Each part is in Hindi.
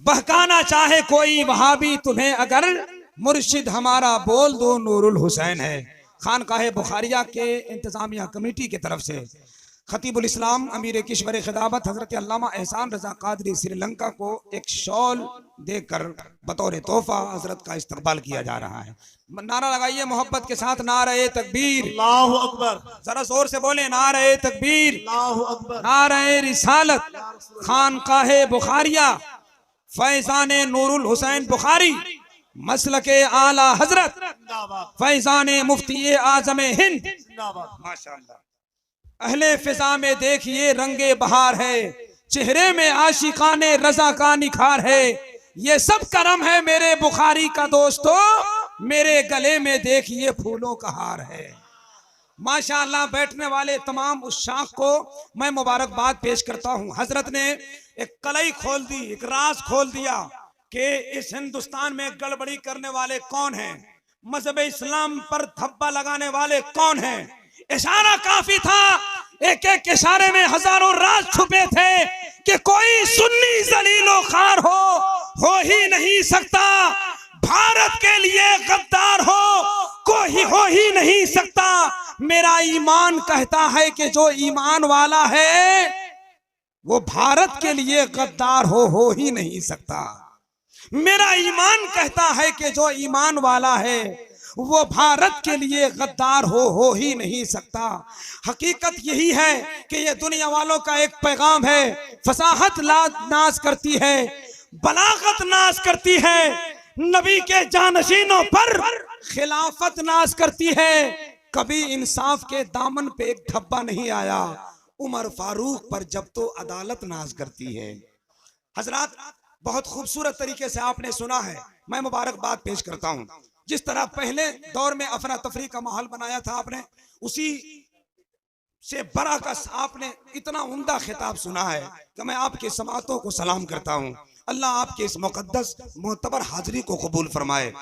बहकाना चाहे कोई वहाबी तुम्हें अगर, मुर्शिद हमारा बोल दो नूरुल हुसैन है। खानकाह बुखारिया के इंतजामिया कमेटी की तरफ से खतीबुल इस्लाम अमीर किश्वर खिदामत हजरत अल्लामा एहसान रजा कादरी श्रीलंका को एक शॉल देकर बतौर तोहफा हजरत का इस्तकबाल किया जा रहा है। नारा लगाइए मोहब्बत के साथ, नारे तकबीर, अल्लाहु अकबर। जरा जोर से बोले, नारे तकबीर, अल्लाहु अकबर। नारे रिसालत। खानकाह बुखारिया फैजान नूरुल हुसैन बुखारी मसलके आला हजरत फैजान मुफ्ती आजम हिंद, माशाअल्लाह। अहले फिजा में देखिए रंगे बहार है, चेहरे में आशिकाने रजा का निखार है। ये सब करम है मेरे बुखारी का दोस्तों, मेरे गले में देखिए फूलों का हार है। माशाअल्लाह। बैठने वाले तमाम उस शाख को मैं मुबारकबाद पेश करता हूँ। हजरत ने एक कलई खोल दी, एक राज खोल दिया कि इस हिंदुस्तान में गड़बड़ी करने वाले कौन हैं, मजहब इस्लाम पर धब्बा लगाने वाले कौन हैं। इशारा काफी था, एक एक इशारे में हजारों राज छुपे थे कि कोई सुन्नी जलीलो खार हो ही नहीं सकता। भारत के लिए गद्दार कोई हो ही नहीं सकता। मेरा ईमान कहता है कि जो ईमान वाला है वो भारत के लिए गद्दार हो ही नहीं सकता। मेरा ईमान कहता है कि जो ईमान वाला है वो भारत के लिए गद्दार हो ही नहीं सकता। हकीकत यही है कि ये दुनिया वालों का एक पैगाम है। फसाहत नाज करती है, बलागत नाज करती है, नबी के जानशीनों पर खिलाफत नाज करती है। कभी इंसाफ के दामन पे एक धब्बा नहीं आया, उमर फारूक पर जब तो अदालत नाज करती है। हजरात, बहुत खूबसूरत तरीके से आपने सुना है, मैं मुबारकबाद पेश करता हूँ। जिस तरह पहले दौर में अफरा तफरी का माहौल बनाया था आपने, उसी से बराकस आपने इतना उम्दा खिताब सुना है कि मैं आपकी समातों को सलाम करता हूँ। अल्लाह आपके इस मुकद्दस मोतबर हाजिरी को कबूल फरमाए।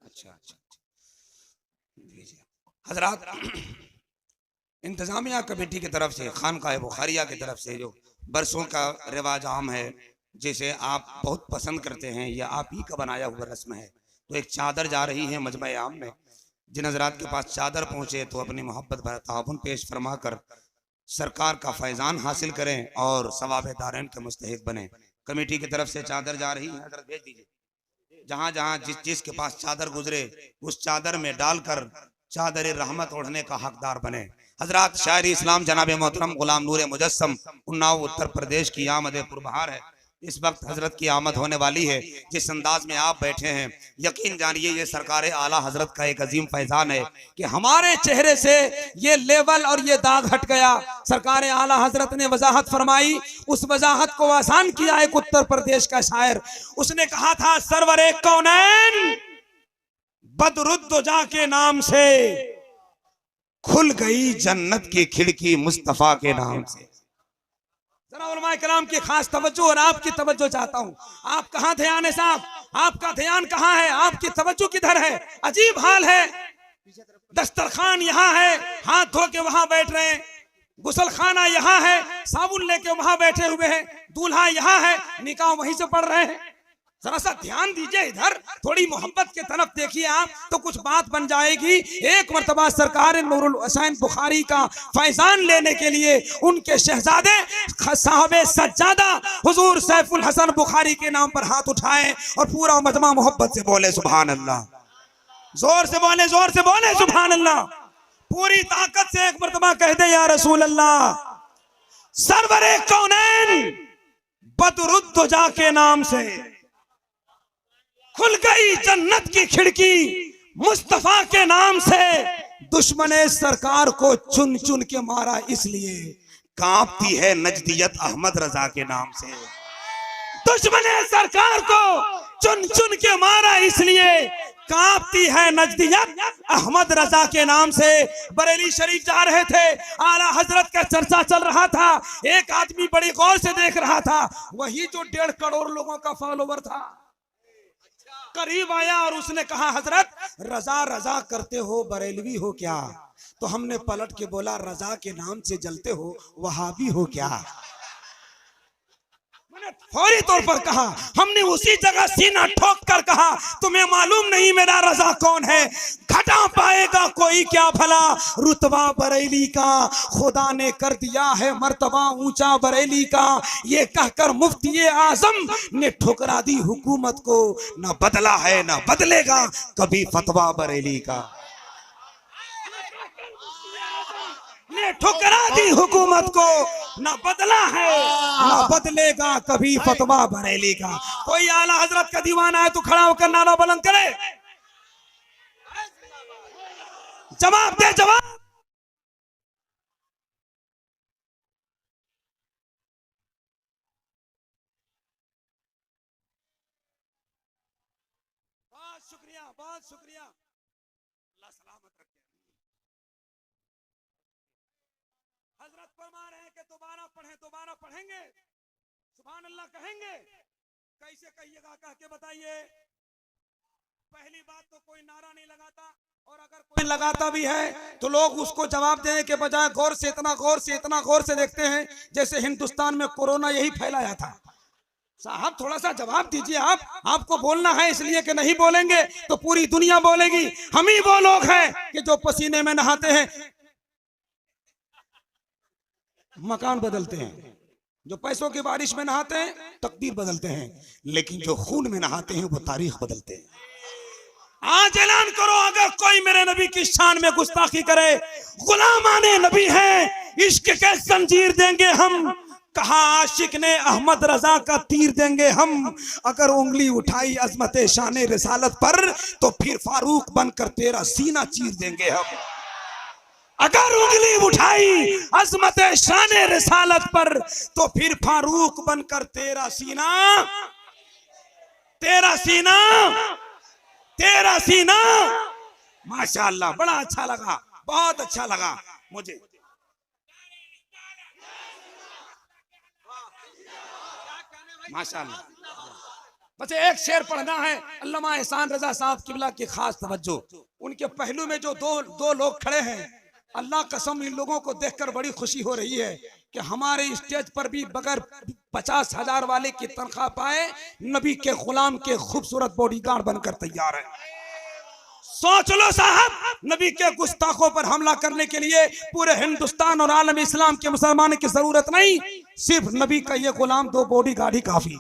अच्छा अच्छा, हजरात, इंतजामिया कमेटी की तरफ से, खानकाह बुखारिया की तरफ से जो बरसों का रिवाज आम है, जिसे आप बहुत पसंद करते हैं, या आप ही का बनाया हुआ रस्म है, तो एक चादर जा रही है मजमा आम में। जिन हजरात के पास चादर पहुंचे तो अपनी मोहब्बत भरा ताउन पेश फरमा कर सरकार का फैजान हासिल करें और सवाब दारैन के मुस्तहिक बने। कमेटी की तरफ से चादर जा रही है, हजरत भेज दीजिए। जहां जहां जिस के पास चादर गुजरे उस चादर में डालकर चादर रहमत ओढ़ने का हकदार बने। हजरात, शायरी इस्लाम जनाब मोहतरम गुलाम नूर मुजस्सम उन्नाव उत्तर प्रदेश की आमद पुरबहार है। इस वक्त हजरत की आमद होने वाली है। जिस अंदाज में आप बैठे हैं, यकीन जानिए ये सरकार आला हजरत का एक अजीम फैजान है कि हमारे चेहरे से ये लेवल और ये दाग हट गया। सरकार आला हजरत ने वजाहत फरमाई, उस वजाहत को आसान किया एक उत्तर प्रदेश का शायर। उसने कहा था, सरवरे कौनैन बदरुद्दोजा के नाम से खुल गई जन्नत की खिड़की मुस्तफा के नाम से। जरा उलमाए किराम की खास तवज्जो और आपकी तवज्जो चाहता हूँ। आप कहाँ थे आने साहब, आपका ध्यान कहाँ है, आपकी तवज्जो किधर है? अजीब हाल है। दस्तरखान यहाँ है, हाथ धो के वहां बैठ रहे हैं। गुसल खाना यहाँ है, साबुन लेके वहां बैठे हुए हैं। दूल्हा यहाँ है, निकाह वहीं से पढ़ रहे हैं। जरा सा ध्यान दीजिए इधर, थोड़ी मोहब्बत की तरफ देखिए आप, तो कुछ बात बन जाएगी। एक मर्तबा सरकार नूरुल हुसैन बुखारी का फैजान लेने के लिए उनके शहजादे साहबे सज्जादा हुजूर सैफुल हसन बुखारी के नाम पर हाथ उठाए और पूरा मजमा मोहब्बत से बोले सुभान अल्लाह। जोर से बोले, जोर से बोले सुभान अल्लाह। पूरी ताकत से एक मर्तबा कह दे, या रसूल अल्लाह। सरवरे कौनैन बदरुद्दोजा के नाम से खुल गई जन्नत की खिड़की मुस्तफा के नाम से। दुश्मने सरकार को चुन चुन के मारा, इसलिए कांपती है नजदियत अहमद रजा के नाम से। दुश्मने सरकार को चुन चुन के मारा, इसलिए कांपती है नजदियत अहमद रजा के नाम से। बरेली शरीफ जा रहे थे, आला हजरत का चर्चा चल रहा था। एक आदमी बड़ी गौर से देख रहा था, वही जो 1.5 करोड़ लोगों का फॉलोवर था। करीब आया और उसने कहा हजरत रजा रजा करते हो बरेलवी हो क्या? तो हमने पलट के बोला रजा के नाम से जलते हो वहाबी हो क्या? मैंने फौरी तौर पर कहा, हमने उसी जगह सीना ठोक कर कहा तुम्हें मालूम नहीं मेरा रजा कौन है? घटा पाएगा कोई क्या भला रुतबा बरेली का, खुदा ने कर दिया है मर्तबा ऊंचा बरेली का। ये कहकर मुफ्ती आजम ने ठुकरा दी हुकूमत को, न बदला है न बदलेगा कभी फतवा बरेली का। ने ठुकरा दी हुकूमत को, न बदला है न बदलेगा कभी फतवा बरेली का। कोई आला हजरत का दीवाना है तो खड़ा होकर नारा बुलंद करे, जवाब दे जवाब। बहुत शुक्रिया, बहुत शुक्रिया, अल्लाह सलामत रखे। हजरत फरमा रहे हैं कि दोबारा पढ़ें, दोबारा पढ़ेंगे, सुभान अल्लाह कहेंगे। कैसे कहिएगा कह के बताइए। पहली बात तो कोई नारा नहीं लगाता, और अगर कोई लगाता भी है तो लोग उसको जवाब देने के बजाय गौर से इतना गौर से देखते हैं जैसे हिंदुस्तान में कोरोना यही फैलाया था। साहब थोड़ा सा जवाब दीजिए। आपको बोलना है इसलिए कि नहीं बोलेंगे तो पूरी दुनिया बोलेगी। हम ही वो लोग हैं कि जो पसीने में नहाते हैं मकान बदलते हैं, जो पैसों की बारिश में नहाते हैं तकदीर बदलते हैं, लेकिन जो खून में नहाते हैं वो तारीख बदलते हैं। आज ऐलान करो अगर कोई मेरे नबी की शान में गुस्ताखी करे, गुलामाने नबी हैं, इश्क के जंजीर देंगे हम। कहा आशिक ने अहमद रजा का तीर देंगे हम। अगर उंगली उठाई अजमत शान रिसालत पर तो फिर फारूक बनकर तेरा सीना चीर देंगे हम। अगर उंगली उठाई अजमत शान रिसालत पर तो फिर फारूक बनकर तेरा सीना। माशाअल्लाह, बड़ा अच्छा लगा, बहुत अच्छा लगा मुझे। माशाअल्लाह। बस एक शेर पढ़ना है, अल्लामा एहसान रजा साहब किबला की खास तवज्जो। उनके पहलू में जो दो लोग खड़े हैं, अल्लाह कसम इन लोगों को देखकर बड़ी खुशी हो रही है कि हमारे स्टेज पर भी बगैर 50,000 वाले की तनख्वाह पाए नबी के गुलाम के खूबसूरत बॉडीगार्ड बनकर तैयार है। सोच लो साहब, नबी के गुस्ताखों पर हमला करने के लिए पूरे हिंदुस्तान और आलम इस्लाम के मुसलमान की जरूरत नहीं, सिर्फ नबी का ये गुलाम 2 बॉडीगार्ड ही काफी।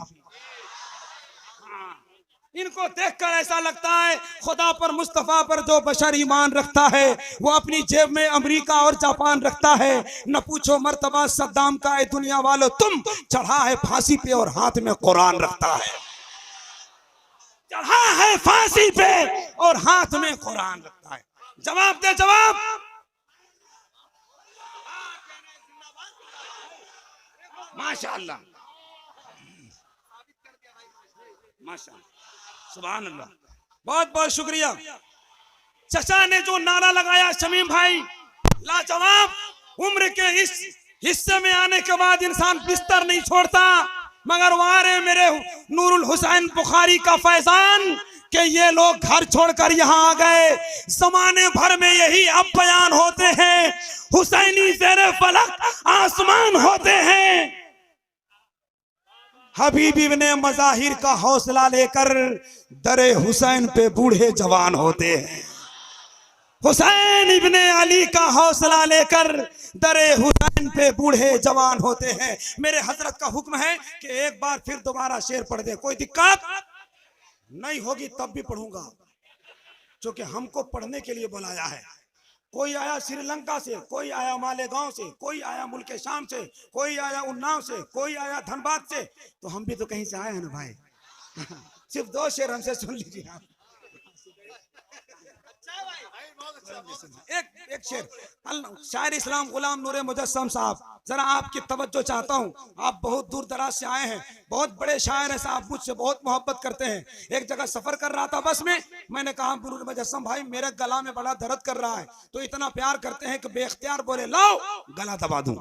इनको देखकर ऐसा लगता है खुदा पर मुस्तफा पर जो बशर ईमान रखता है वो अपनी जेब में अमेरिका और जापान रखता है। न पूछो मर्तबा सद्दाम का है दुनिया वालों तुम, चढ़ा है फांसी पे और हाथ में कुरान रखता है। चढ़ा है फांसी पे और हाथ में कुरान रखता है। जवाब दे जवाब। माशाअल्लाह, माशाअल्लाह, सुभान अल्लाह, बहुत बहुत शुक्रिया। चचा ने जो नारा लगाया शमीम भाई, लाजवाब। उम्र के इस हिस्से में आने के बाद इंसान बिस्तर नहीं छोड़ता, मगर वारे मेरे नूरुल हुसैन बुखारी का फैजान कि ये लोग घर छोड़कर यहाँ आ गए। जमाने भर में यही अब बयान होते हैं, हुसैनी ज़ेरे फलक आसमान होते हैं। हबीब इब्ने मज़ाहिर का हौसला लेकर दरे हुसैन पे बूढ़े जवान होते हैं। हुसैन इब्ने अली का हौसला लेकर दरे हुसैन पे बूढ़े जवान होते हैं। मेरे हजरत का हुक्म है कि एक बार फिर दोबारा शेर पढ़ दे, कोई दिक्कत नहीं होगी, तब भी पढ़ूंगा क्योंकि हमको पढ़ने के लिए बुलाया है। कोई आया श्रीलंका से, कोई आया मालेगांव से, कोई आया मुल्क शाम से, कोई आया उन्नाव से, कोई आया धनबाद से, तो हम भी तो कहीं से आए हैं ना भाई। सिर्फ 2 शेर हमसे सुन लीजिए आप। एक शेर शायर इस्लाम गुलाम नूरे मुजस्सम साहब, जरा आपकी तवज्जो चाहता हूँ। आप बहुत दूर दराज से आए हैं, बहुत बड़े शायर हैं साहब, मुझसे बहुत मोहब्बत करते हैं। एक जगह सफर कर रहा था बस में, मैंने कहा नूरे मुजस्सम भाई मेरे गला में बड़ा दर्द कर रहा है, तो इतना प्यार करते हैं कि बेख्तियार बोले लाओ गला दबा दूं।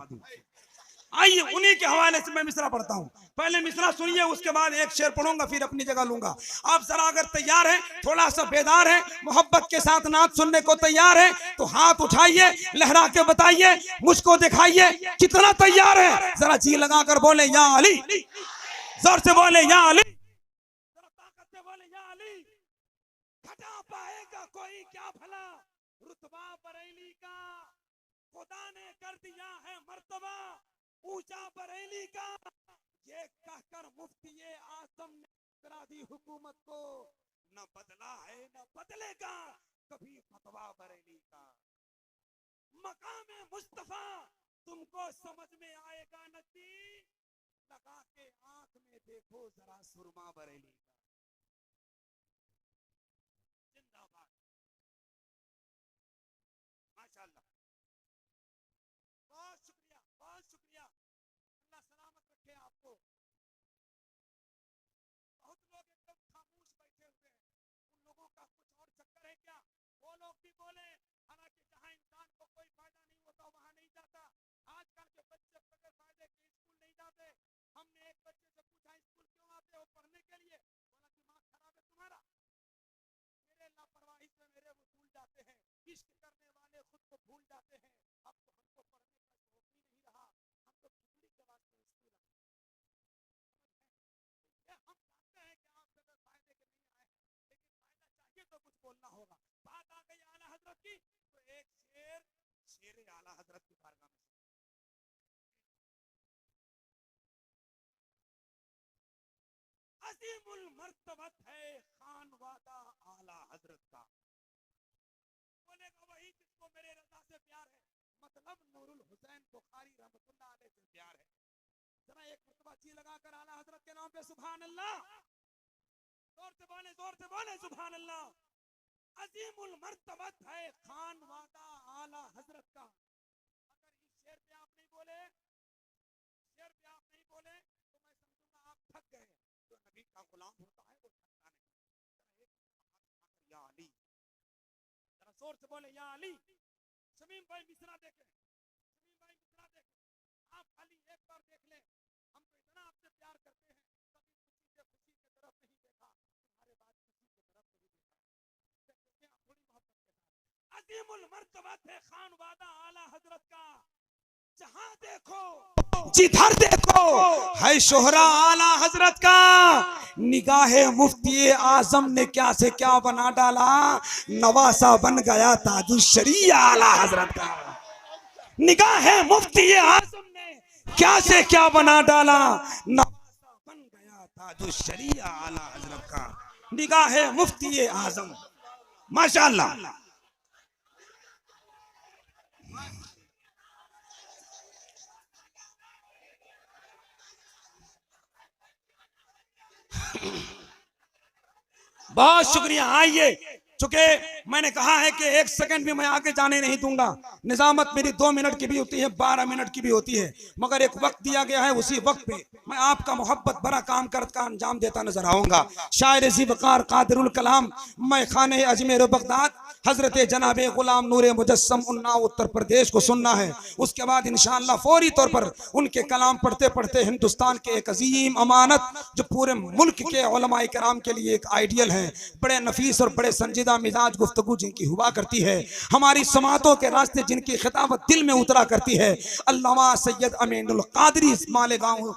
आइए उन्हीं के हवाले से मैं मिसरा पढ़ता हूँ। पहले मिसरा सुनिए, उसके बाद एक शेर पढ़ूंगा, फिर अपनी जगह लूंगा। आप जरा अगर तैयार हैं, थोड़ा सा बेदार है, मोहब्बत के साथ नात सुनने को तैयार है, तो हाथ उठाइए, लहरा के बताइए, मुझको दिखाइए कितना तैयार है। जरा जी लगा कर बोले या अली, जोर से बोले या अली, जरा ताकत से बोले या अली। घटा पाएगा कोई क्या भला रुतबा बरेली का, खुदा ने कर दिया है मर्तबा ऊंचा बरेली का। ये कहकर मुफ्ती आजम ने करा दी हुकूमत को, न बदला है न बदलेगा कभी फतवा बरेली का। मकाम मुस्तफा तुमको समझ में आएगा नदी, लगा के आंख में देखो जरा सुरमा बरेली का। जिंदाबाद, माशाअल्लाह, बहुत शुक्रिया, बहुत शुक्रिया। अल्लाह सलामत रखे आपको। बहुत लोग एकदम खामोश बैठे हुए हैं, उन लोगों का कुछ और चक्कर है क्या? वो लोग भी बोले, हालांकि जहां इंसान को कोई फायदा नहीं होता वहां नहीं जाता। आजकल के बच्चे बगैर फायदे के स्कूल नहीं जाते। हमने एक बच्चे से पूछा स्कूल क्यों आते हो? पढ़ने के लिए। बोला दिमाग खराब है तुम्हारा। मेरे लापरवाही से मेरे वसूल जाते हैं, इश्क करने वाले खुद को भूल जाते हैं। अब तो हमको पढ़ने का शौक ही नहीं रहा, हम तो खिचड़ी के वास्ते स्कूल आते हैं। हम जानते हैं कि आप बगैर फायदे के नहीं आए, लेकिन फायदा चाहिए तो कुछ बोलना होगा। बात आ गई आला हजरत की, तो एक शेर शेर आला हजरत की बारगाह में अजीमुल मर्तबत है खान वादा आला हजरत का। बोलेगा वही जिसको मेरे रजा से प्यार है, मतलब नूरुल हुसैन बुखारी रहमतुल्लाह अलैह से प्यार है। जरा एक मर्तबा जी लगाकर आला हजरत के नाम पे सुभान अल्लाह, जोर से बोले, जोर से बोले सुभान अल्लाह। अजीमुल मर्तबत है खान वादा आला हजरत का। अगर इस शेर पे आप नहीं बोले, शेर पे आप नहीं बोले, तो मैं समझूंगा आप थक गए। जो नबी का गुलाम होता है वो थकता नहीं। या अली, जरा जोर से बोले या अली। शमीम भाई मिसरा देखें, शमीम भाई मिसरा देखें। आप खाली एक बार देख लें, हम तो इतना आपसे प्यार करते हैं, कभी खुशी से खुशी की तरफ नहीं देखा, तुम्हारे बाद खुशी की तरफ नहीं देखा। आप थोड़ी मोहब्बत के साथ अजीमुल मर्तबत है खान वादा आला हजरत का। जहां देखो जिधर देखो है शोहरा आला हजरत का। निगाहे मुफ्ती आजम ने क्या से क्या बना डाला, नवासा बन गया ताजुश्शरी आला हजरत का। निगाहे मुफ्ती आजम ने क्या से क्या बना डाला, नवासा बन गया ताजुश्शरी आला हजरत का। निगाहे मुफ्ती आजम, माशाअल्लाह। बहुत शुक्रिया। आइए, चूंकि मैंने कहा है कि एक सेकंड भी मैं आगे जाने नहीं दूंगा। निजामत मेरी 2 मिनट की भी होती है, 12 मिनट की भी होती है, मगर एक वक्त दिया गया है, उसी वक्त पे मैं आपका मोहब्बत भरा काम का अंजाम देता नजर आऊंगा। शायर ज़ीवकार कादिरुल कलाम मैं खाने अजमेर बगदाद हजरत जनाबे गुलाम नूरे मुजस्सम उन्नाव उत्तर प्रदेश को सुनना है। उसके बाद इंशाअल्लाह फौरी तौर पर उनके कलाम पढ़ते पढ़ते हिंदुस्तान के एक अजीम अमानत जो पूरे मुल्क के उलमाए कराम के लिए एक आइडियल है, बड़े नफीस और बड़े संजीदा मिजाज गुफ्तगू जिनकी हुआ करती है, हमारी समातों के रास्ते जिनकी खिताबत दिल में उतरा करती है, अल्लामा सैयद अमीनुल कादरी मालेगांव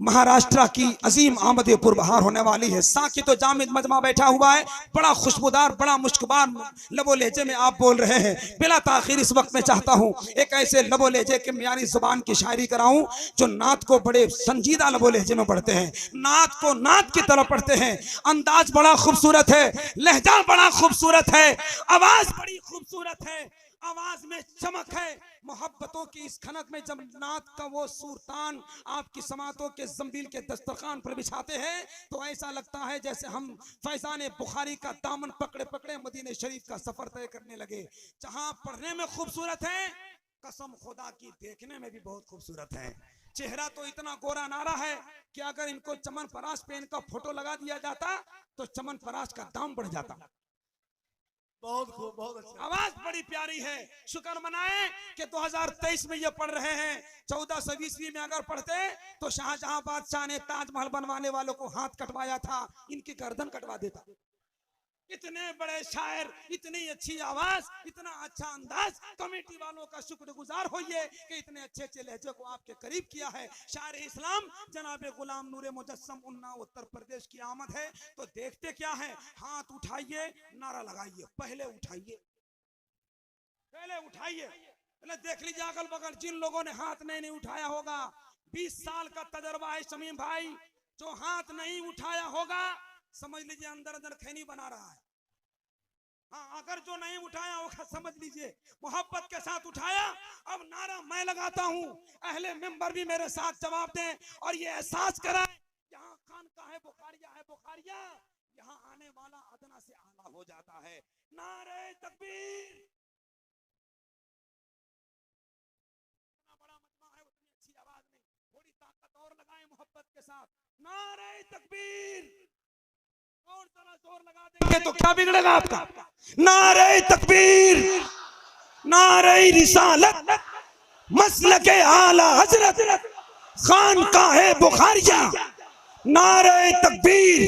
महाराष्ट्र की अजीम आमद पुरबहार होने वाली है। साकी तो जामिद मजमा बैठा हुआ है, बड़ा खुशबूदार, बड़ा मुश्कबार लबो लहजे में आप बोल रहे हैं। बिला ताखिर इस वक्त मैं चाहता हूँ एक ऐसे लबो लहजे के म्यारी जुबान की शायरी कराऊं जो नात को बड़े संजीदा लबो लहजे में पढ़ते हैं, नात को नात की तरह पढ़ते हैं। अंदाज बड़ा खूबसूरत है, लहजा बड़ा खूबसूरत है, आवाज बड़ी खूबसूरत है, आवाज में चमक है। मोहब्बतों की इस खनक में जब नात का वो सुरतान आपकी समातों के जंबील के दस्तरखान पर बिछाते हैं तो ऐसा लगता है जैसे हम फैजान बुखारी का दामन पकड़े पकड़े मदीने शरीफ का सफर तय करने लगे। जहां पढ़ने में खूबसूरत है, कसम खुदा की देखने में भी बहुत खूबसूरत है। चेहरा तो इतना गोरा नारा है कि अगर इनको चमन परास पे इनका फोटो लगा दिया जाता तो चमन परास का दाम बढ़ जाता। बहुत खूब, बहुत अच्छा। आवाज बड़ी प्यारी है। शुक्र मनाएं कि 2023 में ये पढ़ रहे हैं। 1420 में अगर पढ़ते तो शाहजहां बादशाह ने ताजमहल बनवाने वालों को हाथ कटवाया था, इनकी गर्दन कटवा देता। इतने बड़े शायर, इतनी अच्छी आवाज, इतना अच्छा अंदाज। कमेटी वालों का शुक्रगुजार होइए कि इतने अच्छे अच्छे लहजे को आपके करीब किया है। शायर इस्लाम जनाब गुलाम नूर मुजस्सम उन्नाव उत्तर प्रदेश की आमद है। तो देखते क्या है, हाथ उठाइए, नारा लगाइए। पहले उठाइए, पहले उठाइए। पहले देख लीजिए अगल बगल जिन लोगों ने हाथ नहीं उठाया होगा। 20 साल का तजर्बा है शमीम भाई। जो हाथ नहीं उठाया होगा समझ लीजिए अंदर अंदर खैनी बना रहा है। हाँ, अगर जो नहीं उठाया होगा समझ लीजिए मोहब्बत के साथ उठाया। अब नारा मैं लगाता हूँ, अहले मेंबर भी मेरे साथ जवाब दें और ये एहसास कराएं, यहाँ खानकाह है बुखारिया है, बुखारिया यहाँ आने वाला अदना से आला हो जाता है। नारे तकबीर। इतना बड़ा मजमा है, उतनी अच्छी आवाज में थोड़ी ताकत और लगाएं मोहब्बत के साथ। नारे तकबीर। और जरा जोर लगा देंगे तो क्या बिगड़ेगा आपका। नारे तकबीर, नारे रिसालत, मसलके आला हजरत, खानकाहे बुखारिया। नारे तकबीर।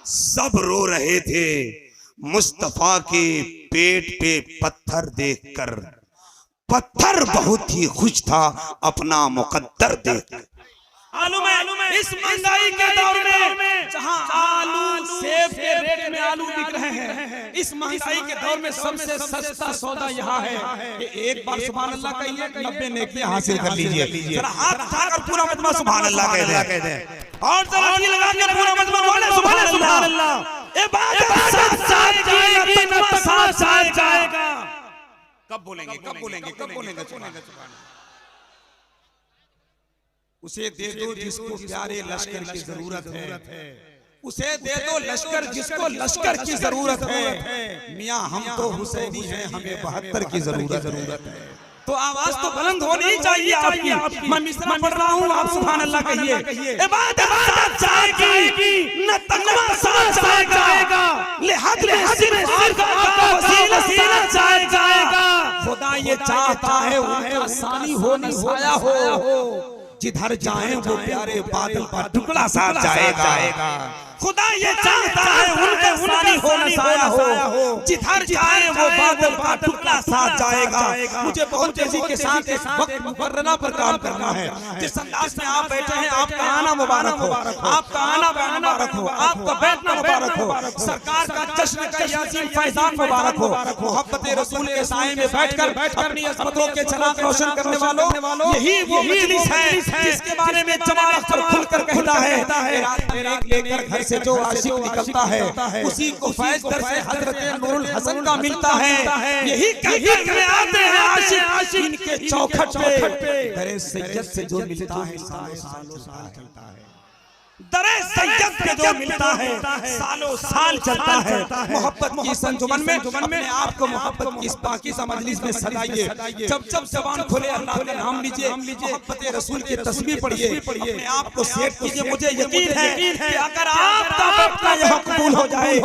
सब रो रहे थे मुस्तफा के पेट पे पत्थर देखकर। पत्थर बहुत ही खुश था अपना मुकद्दर देखकर। मालूम है इस महंगाई के दौर में जहां आलू सेब के रेट में आलू बिक रहे हैं, इस महंगाई के दौर में सबसे सस्ता सौदा यहाँ है कि एक बार सुभान अल्लाह कहिए, 90 नेकी हासिल कर लीजिए। जरा हाथ उठाकर पूरा मजमा सुभान अल्लाह कह दे और जरा जी लगा के पूरा मजमा बोले सुभान अल्लाह। इबादत साथ जाएगी, नफ़ा साथ जाएगा। कब बोलेंगे, कब बोलेंगे, कब बोलेंगे सुभान अल्लाह। उसे दे दो जिसको प्यारे लश्कर की जरूरत है। उसे दे दो लश्कर जिसको लश्कर की जरूरत है। मियां हम तो हुसैनी हैं, हमें 72 की जरूरत है। तो आवाज तो बुलंद होनी ही चाहिए आपकी। मैं मिसरा पढ़ रहा हूँ, आप सुभान अल्लाह कहिए। इबादत साथ जाएगी, न तकवा साथ जाएगा, लिहाज का वसीला जाएगा। खुदा ये चाहता है उनका सानी हो न साया हो। जिधर जाएं वो प्यारे बादल का टुकड़ा साथ जाएगा। खुदा ये चाहता है उनका सानी हो न साया हो। जिधर जाएं वो बादल का टुकड़ा साथ जाएगा। मुझे बहुत तेजी के साथ इस वक्त मुकर्रना पर काम करना है। जिस अंदाज में आप बैठे हैं, आपका आना मुबारक हो, आपका आना मुबारक हो, आपका बैठना मुबारक हो। सरकार का जश्न का यासीन फैजान मुबारक हो। मोहब्बत रसूल के साए में बैठकर अपनी अज़मतों के चराग रोशन करने वालों, यही वो मजलिस है जिसके बारे में जमाल अख्तर खुलकर कहता है, रात में रात लेकर घर से जो आशिक निकलता है उसी को फैज़ दर से हज़रत नूरुल हसन का मिलता है। यही कहकर आते हैं आशिक इनके चौखट पे। दरे सैयद से जो मिलता है सालों साल चलता है। दरे सैयद पे जो मिलता है सालों साल चलता है। मोहब्बत की इस अंजुमन में अपने आप को मोहब्बत की इस पाकीज़ा मजलिस में सजाइए। जब जब ज़बान खोले अल्लाह का नाम लीजिए, मोहब्बत रसूल की तस्बीह पढ़िए, अपने आप को सेट कीजिए। मुझे यकीन है कि अगर आपका बैठना यहाँ कबूल हो जाए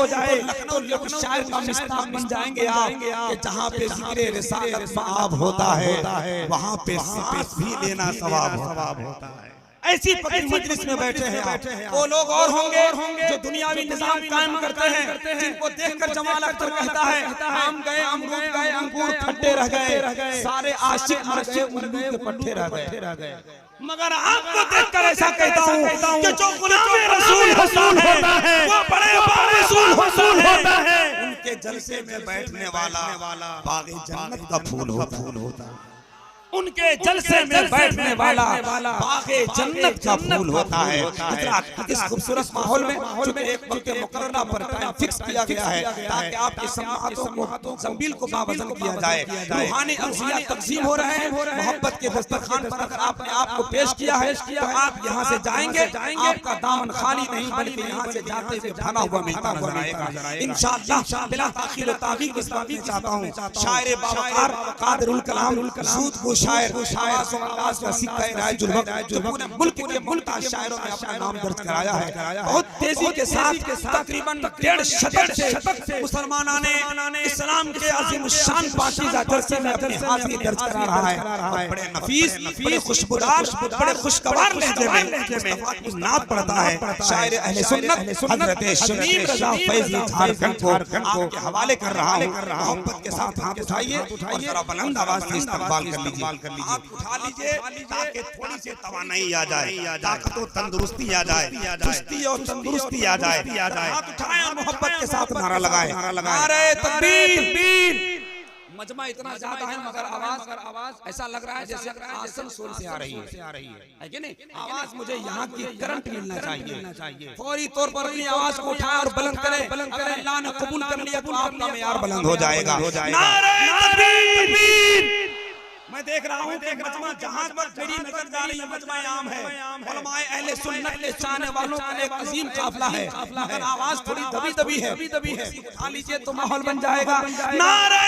तो लखनऊ शायर का मिस्ताक बन जाएंगे आप। कि जहाँ पे ज़िक्र रिसालत मआब होता है वहाँ पे सांस भी लेना सवाब होता है। ऐसी मजलिस में बैठे हैं आप। वो लोग और होंगे जो दुनियावी निजाम कायम करते हैं, जिनको देखकर जमाल अख्तर कहता है, आम गए अमरूद गए अंगूर खट्टे रह गए, सारे आशिक मर गए उल्लू के पट्टे रह गए। मगर आपको देखकर ऐसा कहता हूँ कि जो गुलाम रसूल होता है वो बड़े रसूल होता है। उनके जलसे में बैठने वाला बाग़े जन्नत का फूल होता है। उनके जलसे में बैठने वाला बाग़े जन्नत का फूल होता है। इस खूबसूरत माहौल में चूंकि एक वक्त मुकर्ररा पर टाइम फिक्स किया गया है ताकि आपकी समाअतों को ज़मील को बावज़न किया जाए। रूहानी अज़िया तक़सीम हो रहे हैं। मोहब्बत के दस्तरखान पर अगर आपने आपको पेश किया है तो आप यहाँ से जाएंगे, आपका दामन खाली नहीं बल्कि यहाँ से जाते हुए भरा हुआ मिलता नजर आएगा इंशाअल्लाह। बिला ताख़ीर व तावील की सलामी चाहता हूँ शायर बावकार कादिरुल कलाम सूद शायर आवाज़ का सिक्का राजुल हक जो पूरे मुल्क के मुल्ताज शायरों में अपना नाम दर्ज कराया है। बहुत तेजी के साथ तकरीबन 1.5 शतक से मुसलमानों ने इस्लाम के अजीम शान पाकीज़ा जलसे में अपनी हाज़िरी दर्ज करा रहा है। बड़े नफीस, बड़े खुशबूदार, बड़े खुशगवार लहजे में नात पढ़ता है शायर अहले सुन्नत हज़रत शमीम रज़ा फैज़ी झारखंड को आपके हवाले कर रहा हूं। मोहब्बत के साथ हाथ उठाइए और जरा बुलंद आवाज से इस्तकबाल कर लीजिए। हाथ उठा लीजिए ताकि थोड़ी सी तवानाई आ जाए, ताकत और तंदुरुस्ती आ जाए, चुस्ती और तंदुरुस्ती आ जाए। हाथ उठाएं, मोहब्बत के साथ नारा लगाएं, नारे तकबीर। मजमा इतना ज्यादा है मगर आवाज ऐसा लग रहा है जैसे आसनसोल से आ रही है कि नहीं? आवाज मुझे यहाँ की करंट मिलना चाहिए। फौरी तौर पर अपनी आवाज को उठाए और बुलंद करें। अल्लाह ने कबूल कर लिया तो आपका मेयार बुलंद हो जाएगा। नारे तकबीर। मैं देख रहा हूँ कि मजमा जहाँ पर मेरी नजर जा रही है मजमा आम है। उलमाए अहले सुन्नत के चाहने वालों का एक अजीम काफिला है, मगर आवाज थोड़ी दबी है। उठा लीजिए तो माहौल बन जाएगा। नारे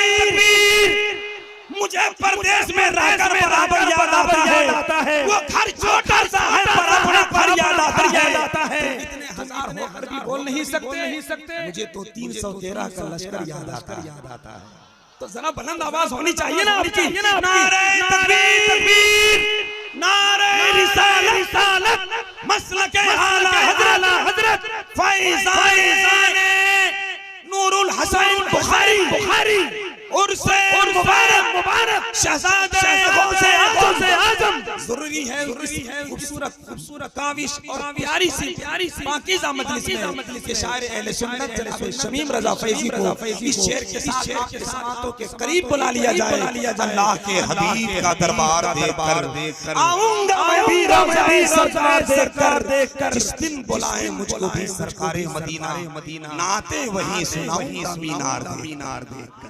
तकबीर। मुझे परदेश में रहकर बराबर याद आता है वो घर छोटा सा है पर अपना घर याद आता है। इतने हजार होकर भी बोल नहीं सकते। मुझे तो 313 का लश्कर याद आता है। तो जरा बुलंद आवाज होनी चाहिए ना आपकी। नारे तकबीर, नारे रिसालत, मसलके आला हजरत फैज़ाने नूरुल हसैन बुखारी उर्से मुबारक शहज़ादे गौसे आज़म। जरूरी है खूबसूरत काविश और प्यारी सी पाकीज़ा मजलिस में के शायर अहले सुन्नत जनाब शमीम रज़ा फैज़ी को इस शेर के साथ आपके समातों के करीब बुला लिया जाए। अल्लाह के हबीब का दरबार देखकर आऊंगा मैं भी सरकार देखकर। जिस दिन बुलाए मुझको भी सरकारे मदीना नाते वही सुनाऊंगा मीनार देखकर।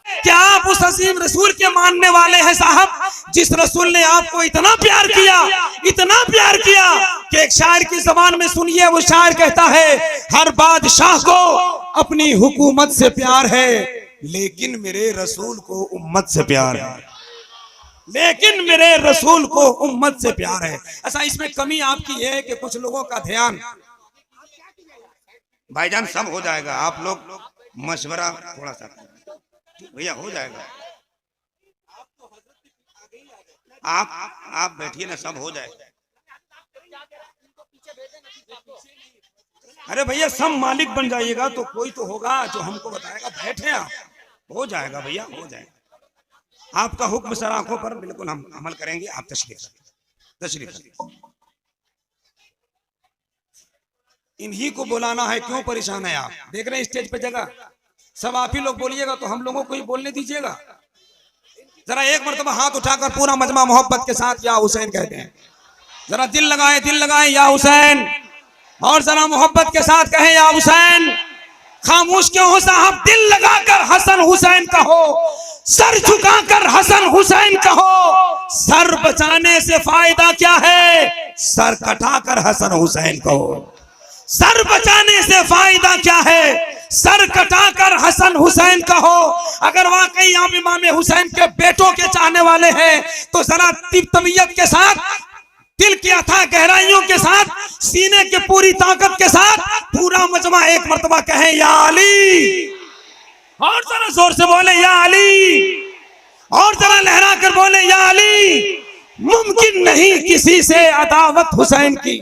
क्या आप उस अजीम रसूल के मानने वाले हैं साहब, जिस रसूल ने आपको इतना प्यार किया कि एक शायर की जबान में सुनिए, वो शायर कहता है हर बादशाह को अपनी हुकूमत से प्यार है लेकिन मेरे रसूल को उम्मत से प्यार है। ऐसा इसमें कमी आपकी है कि कुछ लोगों का ध्यान, भाईजान सब हो जाएगा, आप लोग मशवरा थोड़ा सा भैया हो जाएगा। आप बैठिए ना, सब हो जाएगा। अरे भैया सब मालिक बन जाइएगा तो कोई तो होगा जो हमको बताएगा। बैठे आप, हो जाएगा भैया, हो जाएगा। आपका हुक्म सर आंखों पर, बिल्कुल हम अमल करेंगे। आप तशरीफ इन्हीं को बुलाना है, क्यों परेशान है आप? देख रहे हैं स्टेज पे जगह, सब आप ही लोग बोलिएगा तो हम लोगों को ही बोलने दीजिएगा। जरा एक मरतबा हाथ उठाकर पूरा मजमा मोहब्बत के साथ या हुसैन कहते हैं। जरा दिल लगाए या हुसैन, और जरा मोहब्बत के साथ कहें या हुसैन। खामोश क्यों हो साहब? दिल लगाकर हसन हुसैन कहो, सर झुकाकर हसन हुसैन कहो। सर बचाने से फायदा क्या है? सर कटाकर हसन हुसैन कहो। सर बचाने से फायदा क्या है? सर कटाकर हसन हुसैन कहो। अगर वाकई आप इमाम हुसैन के बेटों के चाहने वाले हैं तो जरा तबीयत के साथ, दिल की अथाह गहराइयों के साथ, सीने के पूरी ताकत के साथ पूरा मजमा एक मर्तबा कहें या अली, और जरा जोर से बोले या अली, और जरा लहरा कर बोले या अली। मुमकिन नहीं किसी से अदावत हुसैन की।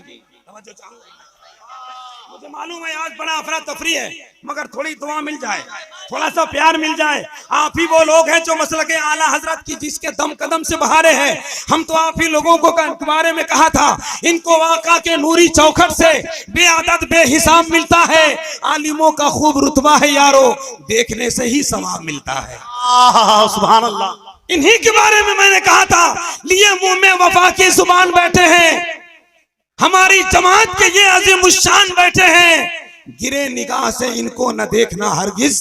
मुझे मालूम है आज बड़ा अफरा तफरी है, मगर थोड़ी दुआ मिल जाए, थोड़ा सा प्यार मिल जाए। आप ही वो लोग हैं जो मसलके आला हजरत की जिसके दम कदम से बहारे हैं। हम तो आप ही लोगों को के बारे में कहा था, इनको वाका के नूरी चौखट से बेअदद बेहिसाब मिलता है। आलिमों का खूब रुतबा है यारो, देखने से ही सवाब मिलता है। सुभान अल्लाह। इन्हीं के बारे में मैंने कहा था, लिए मुंह में वफा की जुबान बैठे हैं, हमारी जमात के ये अजीम शान बैठे हैं। गिरे निगाह से इनको न देखना हरगिज,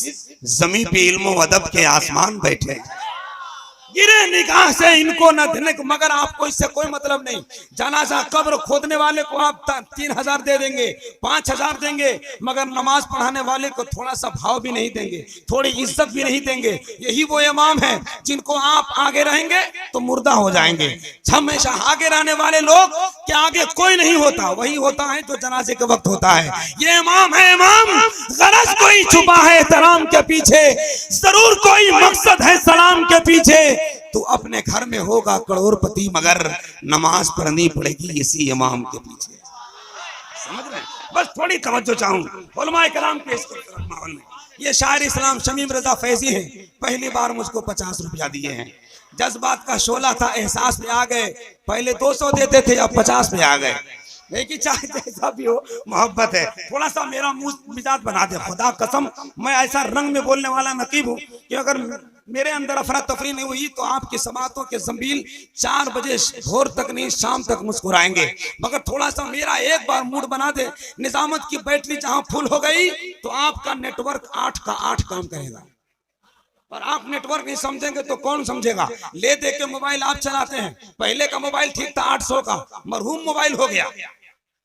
जमीन पे इल्म व अदब के आसमान बैठे। गिरे निगाह से इनको न धनक, मगर आपको इससे कोई मतलब नहीं। जनाजा कब्र खोदने वाले को आप 3000 दे देंगे, 5000 देंगे, मगर नमाज पढ़ाने वाले को थोड़ा सा भाव भी नहीं देंगे, थोड़ी इज्जत भी नहीं देंगे। यही वो इमाम है जिनको आप आगे रहेंगे तो मुर्दा हो जाएंगे। हमेशा आगे रहने वाले लोग के आगे कोई नहीं होता, वही होता है जो जनाजे के वक्त होता है। ये इमाम है इमाम, गरज कोई छुपा है एहतराम के पीछे, जरूर कोई मकसद है सलाम के पीछे। तो अपने घर में होगा करोड़पति, मगर नमाज पढ़नी पड़ेगी इसी इमाम के पीछे। समझ रहे हैं? बस थोड़ी तवज्जो चाहूँ उलमाए कराम के इस माहौल में। ये शायर इस्लाम शमीम रजा फैजी है, पहली बार मुझको 50 रुपया दिए हैं। जज्बात का शोला था, एहसास पे आ गए। पहले 200 देते थे, अब 50 पे आ गए। लेकिन चाहे जैसा भी हो, मोहब्बत है। थोड़ा सा मेरा मुंह मिजाज बना दे, खुदा कसम मैं ऐसा रंग में बोलने वाला नकीब हूँ कि अगर मेरे अंदर अफरा तफरी नहीं हुई तो आपकी समातों के जंबील 4 बजे भोर तक नहीं, शाम तक मुस्कुराएंगे। मगर थोड़ा सा मेरा एक बार मूड बना दे, निजामत की बैटरी जहां फुल हो गई तो आपका नेटवर्क 8 का 8 काम करेगा। और आप नेटवर्क नहीं समझेंगे तो कौन समझेगा? ले दे के मोबाइल आप चलाते हैं। पहले का मोबाइल ठीक था 800 का, मरहूम मोबाइल हो गया,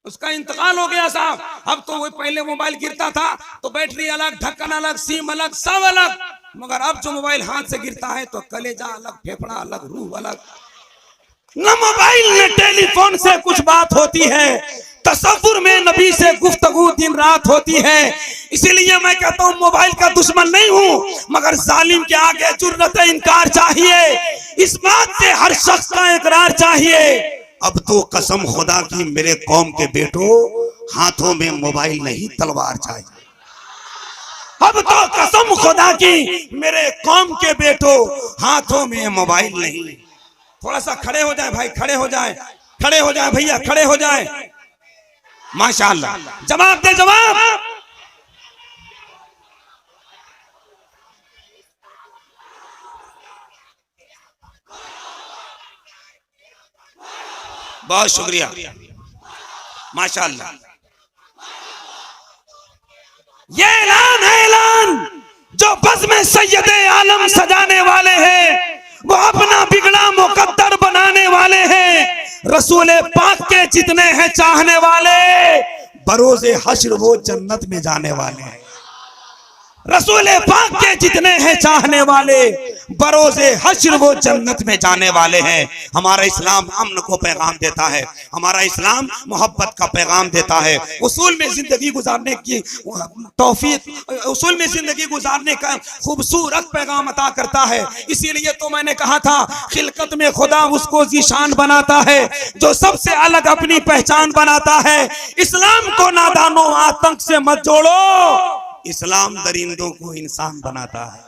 उसका इंतकाल हो गया साहब। अब तो वो पहले मोबाइल गिरता था तो बैटरी अलग, ढक्कन अलग, सिम अलग, सब अलग। मगर अब जो मोबाइल हाथ से गिरता है तो कलेजा अलग, फेफड़ा अलग, रूह अलग। न मोबाइल न टेलीफोन से कुछ बात होती है, तसव्वुर में नबी से गुफ्तगू दिन रात होती है। इसीलिए मैं कहता हूँ मोबाइल का दुश्मन नहीं हूँ, मगर जालिम के आगे जुर्रत इनकार चाहिए। इस बात से हर शख्स का इकरार चाहिए। अब तो कसम खुदा की मेरे कौम के बेटों, हाथों में मोबाइल नहीं तलवार चाहिए। अब तो कसम खुदा की मेरे कौम के बेटों, हाथों में मोबाइल नहीं। थोड़ा सा खड़े हो जाए भाई, खड़े हो जाए, खड़े हो जाए भैया, खड़े हो जाए। माशाअल्लाह, जवाब दे जवाब। बहुत शुक्रिया, माशाअल्लाह। ये ऐलान है, ऐलान जो बज़्म सैयदे आलम सजाने वाले हैं, वो अपना बिगड़ा मुकद्दर बनाने वाले हैं। रसूल पाक के जितने हैं चाहने वाले, बरोज़े हश्र वो जन्नत में जाने वाले हैं। रसूल पाक के जितने हैं चाहने वाले, बरोज़े हश्र वो जन्नत में जाने वाले हैं। हमारा इस्लाम अमन को पैगाम देता है, हमारा इस्लाम मोहब्बत का पैगाम देता है, उसूल में जिंदगी गुजारने की तौफीक, उसूल में जिंदगी गुजारने का खूबसूरत पैगाम अता करता है। इसीलिए तो मैंने कहा था, खिलकत में खुदा उसको ज़ीशान बनाता है जो सबसे अलग अपनी पहचान बनाता है। इस्लाम को नादानों आतंक से मत जोड़ो, इस्लाम दरिंदों को इंसान बनाता है।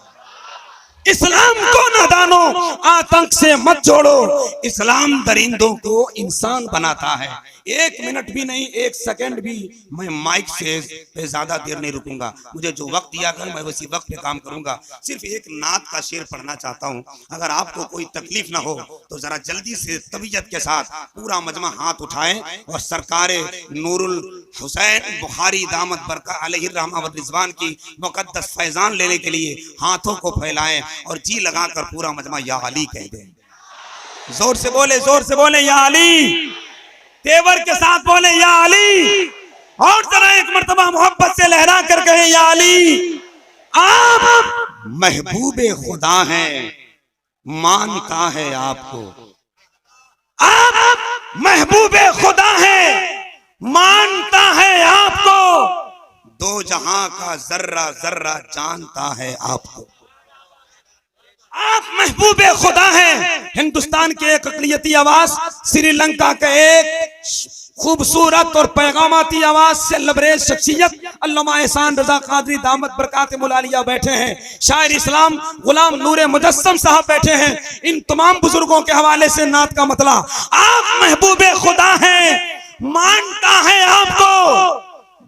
इस्लाम को नादानों आतंक से मत जोड़ो, इस्लाम दरिंदों को इंसान बनाता है। 1 मिनट भी नहीं, 1 सेकंड भी मैं माइक से ज्यादा देर नहीं रुकूंगा। मुझे जो वक्त दिया गया मैं उसी वक्त पे काम करूंगा। सिर्फ एक नात का शेर पढ़ना चाहता हूं। अगर आपको कोई तकलीफ ना हो तो जरा जल्दी से तबीयत के साथ पूरा मजमा हाथ उठाएं और सरकार नूरुल हुसैन बुखारी दामत बरका अलैहि रहमा व रिज़वान की मुक़द्दस फैजान लेने के लिए हाथों को फैलाएं और जी लगाकर पूरा मजमा या अली कह दें। जोर से बोले, जोर से बोले या अली, तेवर के साथ बोले या अली, और जरा एक मर्तबा मोहब्बत से लहरा कर कहे या अली। आप महबूबे खुदा हैं, मानता है आपको। आप महबूबे खुदा हैं, मानता है आपको। 2 जहां का जर्रा जर्रा जानता है आपको। आप महबूबे खुदा हैं। हिंदुस्तान के एक अक़लियती आवाज, श्रीलंका के एक खूबसूरत और पैगामाती आवाज से लबरेज शख्सियत अल्लामा एहसान रजा कादरी दामत बरकातुहुल आलिया बैठे हैं। शायर इस्लाम गुलाम नूरे मुजस्सम साहब बैठे हैं। इन तमाम बुजुर्गों के हवाले से नात का मतला, आप महबूबे खुदा हैं, मानता है आपको।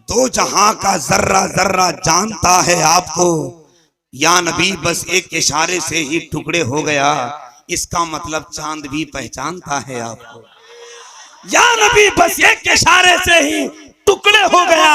2 जहां का जर्रा जर्रा जानता है आपको। या नबी बस एक इशारे से ही टुकड़े हो गया, इसका मतलब चांद भी पहचानता है आपको। या नबी बस एक इशारे से ही टुकड़े हो गया,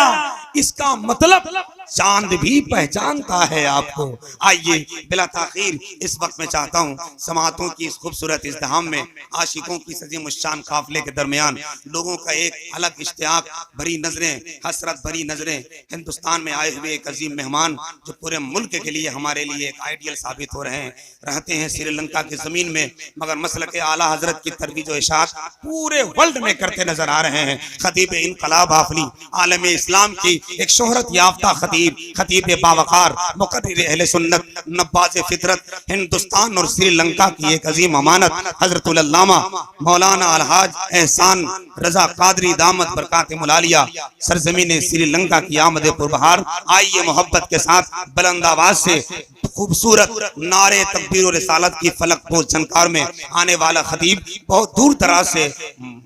इसका मतलब चांद भी पहचानता है आपको। आइए बिला ताखीर इस वक्त मैं चाहता हूँ समातों की इस खूबसूरत इज़्तिहाम में आशिकों की सजीम शान काफिले के दरमियान लोगों का एक अलग इश्तियाक भरी नजरें, हसरत भरी नजरें, हिंदुस्तान में आए हुए एक अजीम मेहमान जो पूरे मुल्क के लिए हमारे लिए एक आइडियल साबित हो रहे हैं। रहते हैं श्रीलंका की जमीन में मगर मसलक आला हजरत की तरवीज व इशाअत पूरे वर्ल्ड में करते नजर आ रहे हैं। खतीब इनकलाब आफली आलम इस्लाम की एक शोहरत याफ्ता खतीब बावकार मुकर्रिर अहले सुन्नत नब्बाज़ फितरत हिंदुस्तान और श्रीलंका की एक अजीम अमानत हजरतुल अल्लामा मौलाना अलहाज एहसान रजा कादरी दामत बरकातुहुल आलिया सरजमीन श्रीलंका की आमद पुरबहार। आइए मोहब्बत के साथ बुलंद आवाज से खूबसूरत नारे तकबीर और रिसालत की फलक पोश झनकार में आने वाला खतीब बहुत दूर दराज से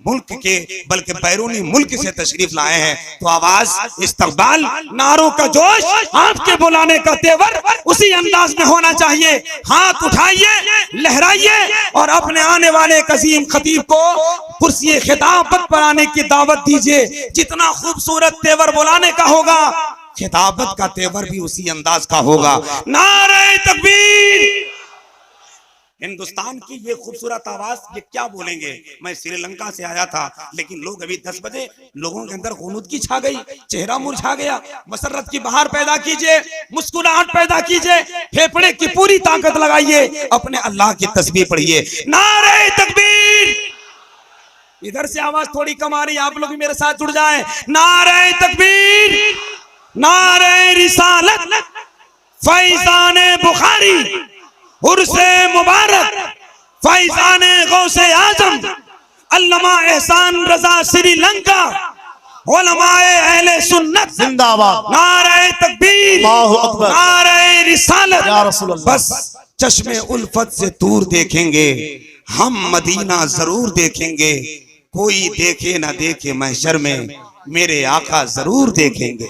मुल्क के बल्कि बैरूनी मुल्क से तशरीफ लाए हैं। तो आवाज, इस्तकबाल, नारों का जोश, आपके बुलाने का तेवर उसी अंदाज में होना चाहिए। हाथ उठाइए, लहराइए और अपने आने वाले अजीम खतीब को कुर्सी खिताबत पर आने की दावत दीजिए। जितना खूबसूरत तेवर बुलाने का होगा खिताबत का तेवर भी उसी अंदाज का होगा। नारे तकबीर। हिंदुस्तान की ये खूबसूरत आवाज ये क्या बोलेंगे। मैं श्रीलंका से आया था लेकिन लोग अभी 10 बजे लोगों के अंदर ख़ुनूद की छा गई, चेहरा मुरझा गया। मसरत की बहार पैदा कीजिए, मुस्कुराहट पैदा कीजिए, फेफड़े की पूरी ताकत लगाइए, अपने अल्लाह की तस्बीह पढ़िए। नारे तकबीर। इधर से आवाज थोड़ी कम आ रही है, आप लोग भी मेरे साथ जुड़ जाएं। नारे तकबीर, नारे रिसालत, फैज़ाने बुखारी, उर्से मुबारक, फैज़ाने गौसे आजम अल्लामा एहसान रजा श्रीलंका, उलमाए अहले सुन्नत जिंदाबाद। नारे तकबीर, नारे रिसालत। या रसूल अल्लाह। बस चश्मे उल्फत से दूर देखेंगे, हम मदीना जरूर देखेंगे। कोई देखे ना देखे महशर में मेरे आका जरूर देखेंगे।